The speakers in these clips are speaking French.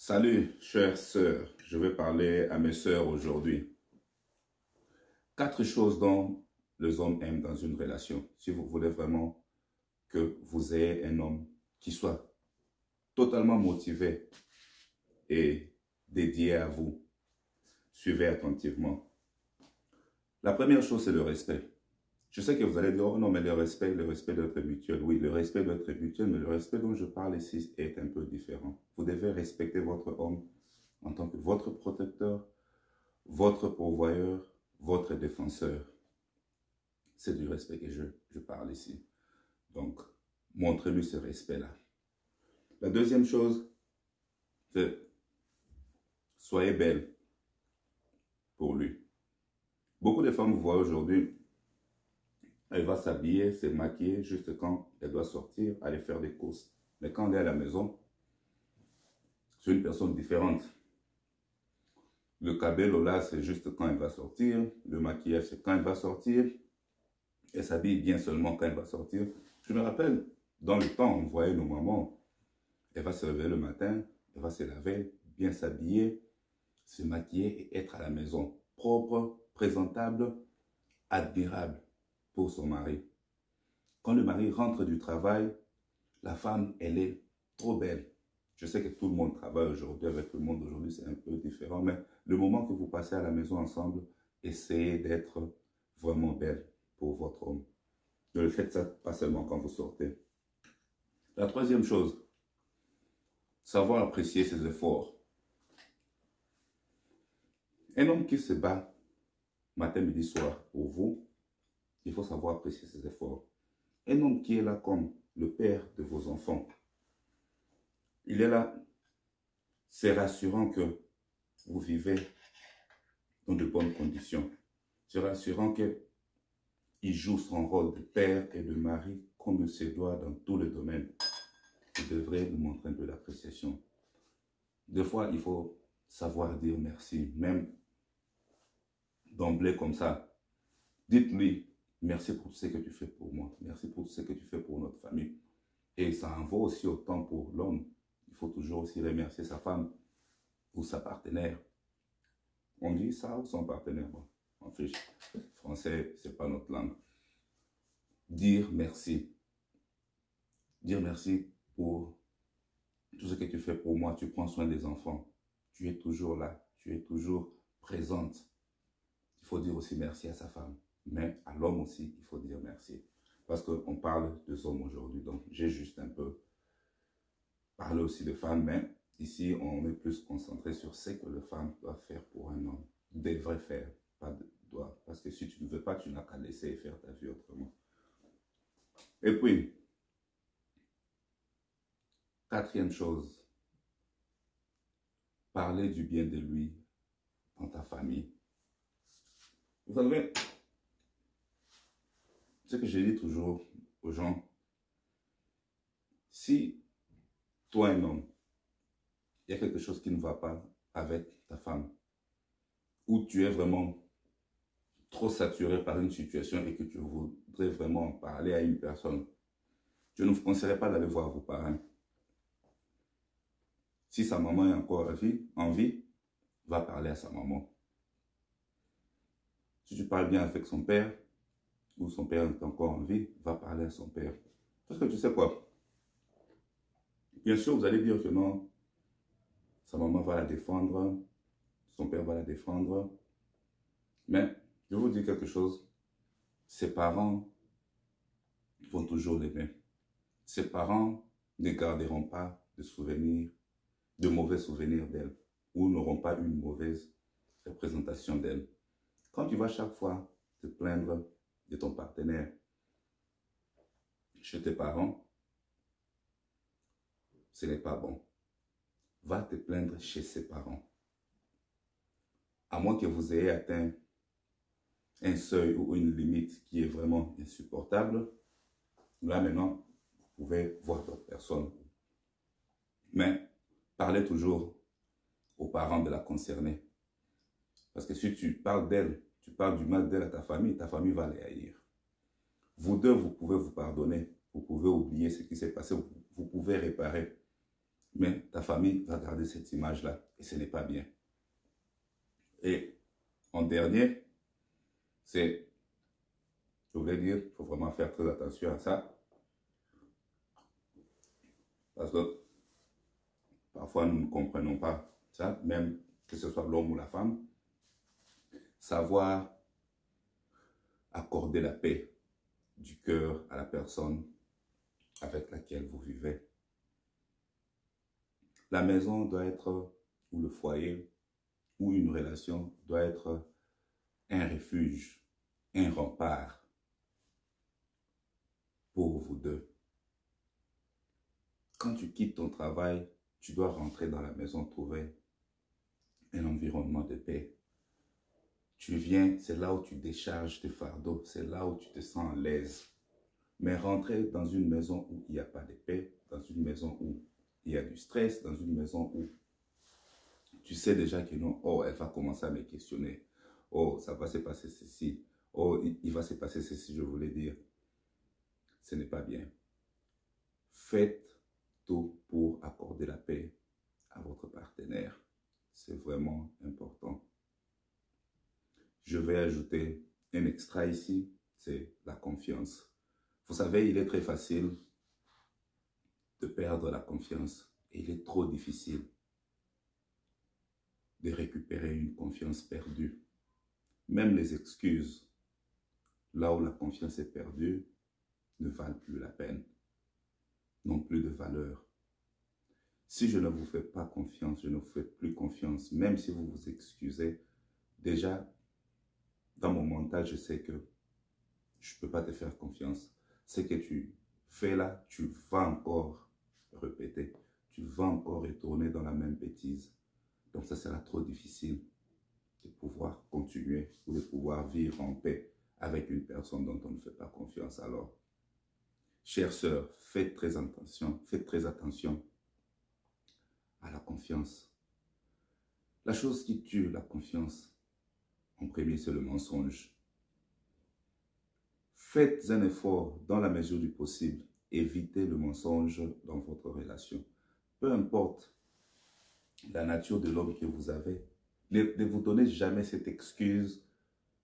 Salut, chères sœurs. Je vais parler à mes sœurs aujourd'hui. 4 choses dont les hommes aiment dans une relation. Si vous voulez vraiment que vous ayez un homme qui soit totalement motivé et dédié à vous, suivez attentivement. La première chose, c'est le respect. Je sais que vous allez dire, oh non, mais le respect doit être mutuel. Oui, le respect doit être mutuel, mais le respect dont je parle ici est un peu différent. Vous devez respecter votre homme en tant que votre protecteur, votre pourvoyeur, votre défenseur. C'est du respect que je parle ici. Donc, montrez-lui ce respect-là. La deuxième chose, c'est soyez belle pour lui. Beaucoup de femmes, vous voyez aujourd'hui, elle va s'habiller, se maquiller juste quand elle doit sortir, aller faire des courses. Mais quand elle est à la maison, c'est une personne différente. Le cabello là, c'est juste quand elle va sortir. Le maquillage, c'est quand elle va sortir. Elle s'habille bien seulement quand elle va sortir. Je me rappelle, dans le temps, on voyait nos mamans. Elle va se réveiller le matin, elle va se laver, bien s'habiller, se maquiller et être à la maison. Propre, présentable, admirable pour son mari. Quand le mari rentre du travail, la femme, elle est trop belle. Je sais que tout le monde travaille aujourd'hui, avec le monde aujourd'hui, c'est un peu différent, mais le moment que vous passez à la maison ensemble, essayez d'être vraiment belle pour votre homme. Ne le faites ça pas seulement quand vous sortez. La troisième chose, savoir apprécier ses efforts. Un homme qui se bat matin, midi, soir pour vous, il faut savoir apprécier ses efforts. Un homme qui est là comme le père de vos enfants, il est là, c'est rassurant que vous vivez dans de bonnes conditions. C'est rassurant qu'il joue son rôle de père et de mari comme il se doit dans tous les domaines. Vous devrez nous montrer un peu d'appréciation. Des fois, il faut savoir dire merci, même d'emblée comme ça. Dites-lui, merci pour ce que tu fais pour moi. Merci pour ce que tu fais pour notre famille. Et ça en vaut aussi autant pour l'homme. Il faut toujours aussi remercier sa femme ou sa partenaire. On dit ça ou son partenaire? Bon, en fiche. Français, c'est pas notre langue. Dire merci. Dire merci pour tout ce que tu fais pour moi. Tu prends soin des enfants. Tu es toujours là. Tu es toujours présente. Il faut dire aussi merci à sa femme. Mais à l'homme aussi, il faut dire merci. Parce qu'on parle de hommes aujourd'hui. Donc, j'ai juste un peu parlé aussi de femmes. Mais ici, on est plus concentré sur ce que la femme doit faire pour un homme. Devrait faire, pas doit. Parce que si tu ne veux pas, tu n'as qu'à laisser faire ta vie autrement. Et puis, quatrième chose, parler du bien de lui dans ta famille. Vous savez, ce que je dis toujours aux gens, si toi, un homme, il y a quelque chose qui ne va pas avec ta femme, ou tu es vraiment trop saturé par une situation et que tu voudrais vraiment en parler à une personne, je ne vous conseillerais pas d'aller voir vos parents. Si sa maman est encore en vie, va parler à sa maman. Si tu parles bien avec son père, ou son père est encore en vie, va parler à son père. Parce que tu sais quoi? Bien sûr, vous allez dire que non, sa maman va la défendre, son père va la défendre. Mais je vous dis quelque chose, ses parents vont toujours l'aimer. Ses parents ne garderont pas de souvenirs, de mauvais souvenirs d'elle, ou n'auront pas une mauvaise représentation d'elle. Quand tu vas chaque fois te plaindre de ton partenaire chez tes parents, ce n'est pas bon. Va te plaindre chez ses parents. À moins que vous ayez atteint un seuil ou une limite qui est vraiment insupportable, là maintenant, vous pouvez voir d'autres personnes. Mais parlez toujours aux parents de la concernée. Parce que si tu parles d'elle, tu parles du mal d'elle à ta famille va les haïr. Vous deux, vous pouvez vous pardonner, vous pouvez oublier ce qui s'est passé, vous pouvez réparer. Mais ta famille va garder cette image-là et ce n'est pas bien. Et en dernier, c'est, je voulais dire, il faut vraiment faire très attention à ça. Parce que parfois, nous ne comprenons pas ça, même que ce soit l'homme ou la femme. Savoir accorder la paix du cœur à la personne avec laquelle vous vivez. La maison doit être, ou le foyer, ou une relation doit être un refuge, un rempart pour vous deux. Quand tu quittes ton travail, tu dois rentrer dans la maison, trouver un environnement de paix. Tu viens, c'est là où tu décharges tes fardeaux, c'est là où tu te sens à l'aise. Mais rentrer dans une maison où il n'y a pas de paix, dans une maison où il y a du stress, dans une maison où tu sais déjà que non, oh, elle va commencer à me questionner. Oh, ça va se passer ceci. Oh, il va se passer ceci, je voulais dire. Ce n'est pas bien. Faites tout pour accorder la paix à votre partenaire. C'est vraiment important. Je vais ajouter un extra ici, c'est la confiance. Vous savez, il est très facile de perdre la confiance et il est trop difficile de récupérer une confiance perdue. Même les excuses, là où la confiance est perdue, ne valent plus la peine, n'ont plus de valeur. Si je ne vous fais pas confiance, je ne vous fais plus confiance, même si vous vous excusez, déjà, dans mon mental, je sais que je ne peux pas te faire confiance. Ce que tu fais là, tu vas encore répéter, tu vas encore retourner dans la même bêtise. Donc ça sera trop difficile de pouvoir continuer ou de pouvoir vivre en paix avec une personne dont on ne fait pas confiance. Alors, chères sœurs, faites très attention à la confiance. La chose qui tue la confiance, en premier, c'est le mensonge. Faites un effort dans la mesure du possible. Évitez le mensonge dans votre relation. Peu importe la nature de l'homme que vous avez, ne vous donnez jamais cette excuse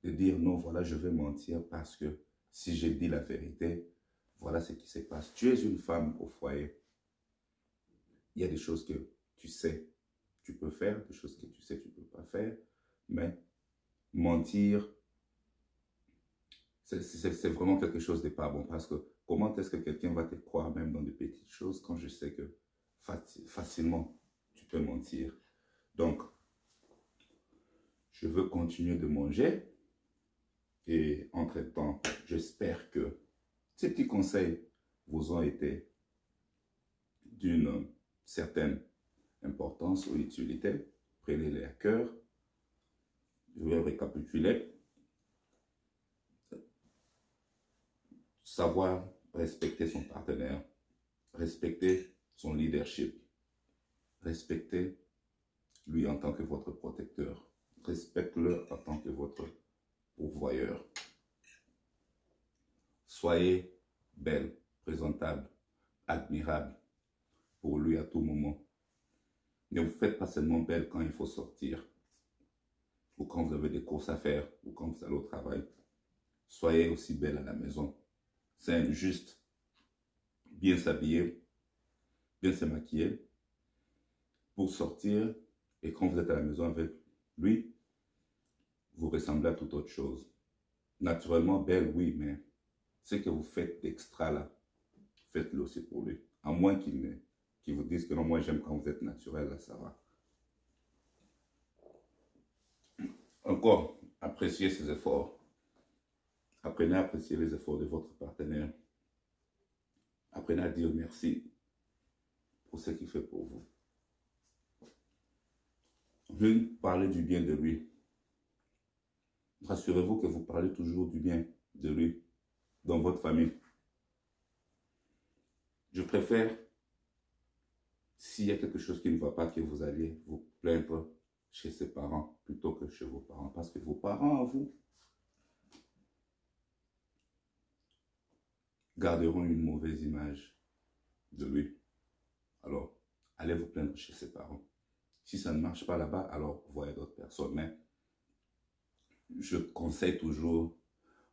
de dire non, voilà, je vais mentir parce que si j'ai dit la vérité, voilà ce qui se passe. Tu es une femme au foyer. Il y a des choses que tu sais, tu peux faire, des choses que tu sais, tu ne peux pas faire, mais mentir, c'est vraiment quelque chose de pas bon parce que comment est-ce que quelqu'un va te croire même dans des petites choses quand je sais que facilement tu peux mentir. Donc, je veux continuer de manger et entre-temps, j'espère que ces petits conseils vous ont été d'une certaine importance ou utilité. Prenez-les à cœur. Je vais récapituler. Savoir respecter son partenaire, respecter son leadership, respecter lui en tant que votre protecteur, respectez-le en tant que votre pourvoyeur. Soyez belle, présentable, admirable pour lui à tout moment. Ne vous faites pas seulement belle quand il faut sortir, ou quand vous avez des courses à faire, ou quand vous allez au travail. Soyez aussi belle à la maison. C'est juste bien s'habiller, bien se maquiller pour sortir. Et quand vous êtes à la maison avec lui, vous ressemblez à toute autre chose. Naturellement, belle, oui, mais ce que vous faites d'extra là, faites-le aussi pour lui. À moins qu'il vous dise que non, moi j'aime quand vous êtes naturel, là ça va. Encore, appréciez ses efforts. Apprenez à apprécier les efforts de votre partenaire. Apprenez à dire merci pour ce qu'il fait pour vous. Venez parler du bien de lui. Rassurez-vous que vous parlez toujours du bien de lui dans votre famille. Je préfère, s'il y a quelque chose qui ne va pas, que vous alliez vous plaindre chez ses parents plutôt que chez vos parents. Parce que vos parents, à vous, garderont une mauvaise image de lui. Alors, allez vous plaindre chez ses parents. Si ça ne marche pas là-bas, alors voyez d'autres personnes. Mais je conseille toujours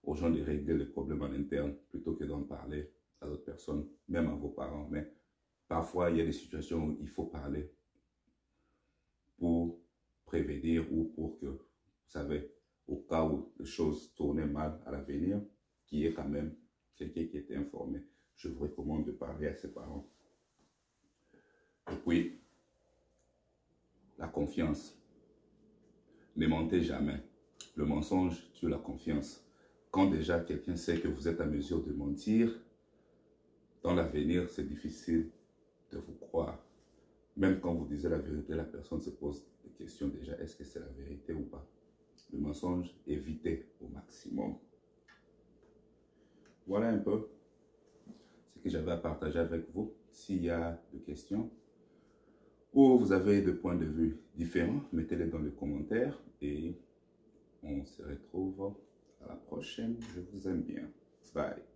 aux gens de régler les problèmes en interne plutôt que d'en parler à d'autres personnes, même à vos parents. Mais parfois, il y a des situations où il faut parler pour prévenir ou pour que, vous savez, au cas où les choses tournaient mal à l'avenir, qu'il y ait quand même quelqu'un qui était informé. Je vous recommande de parler à ses parents. Et puis, la confiance. Ne mentez jamais. Le mensonge tue la confiance. Quand déjà quelqu'un sait que vous êtes à mesure de mentir, dans l'avenir, c'est difficile de vous croire. Même quand vous disiez la vérité, la personne se pose des questions déjà. Est-ce que c'est la vérité ou pas? Le mensonge, évitez au maximum. Voilà un peu ce que j'avais à partager avec vous. S'il y a des questions ou vous avez des points de vue différents, mettez-les dans les commentaires et on se retrouve à la prochaine. Je vous aime bien. Bye.